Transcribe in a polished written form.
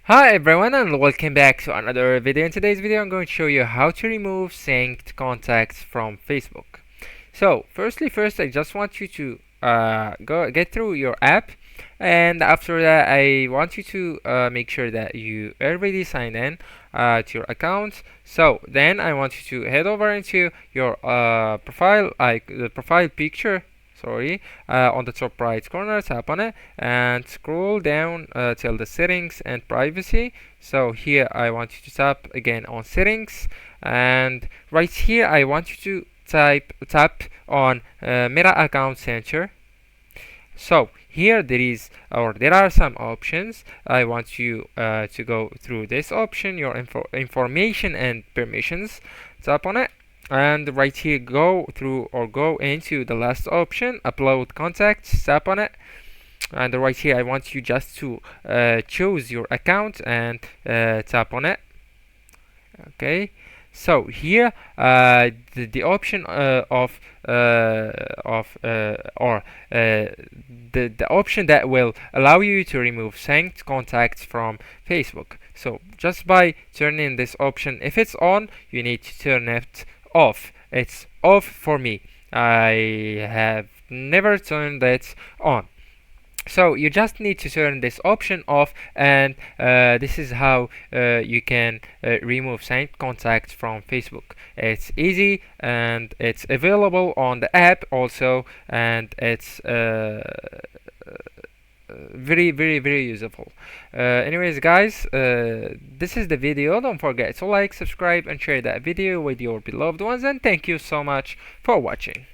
Hi everyone and welcome back to another video. In today's video I'm going to show you how to remove synced contacts from Facebook. So first I just want you to go get through your app, and after that I want you to make sure that you already signed in to your account. So then I want you to head over into your profile, the profile picture, on the top right corner, tap on it and scroll down till the settings and privacy. So here I want you to tap again on settings, and right here I want you to tap on Meta Account Center. So here there are some options. I want you to go through this option, your information and permissions. Tap on it, and right here go into the last option, upload contacts. Tap on it, and right here I want you just to choose your account and tap on it. Okay, so here the option the option that will allow you to remove synced contacts from Facebook. So just by turning this option, if it's on, you need to turn it off. It's off for me. I have never turned it on. So you just need to turn this option off, and this is how you can remove synced contacts from Facebook. It's easy and it's available on the app also, and it's very useful. Anyways guys, this is the video. Don't forget to like, subscribe and share that video with your beloved ones, and thank you so much for watching.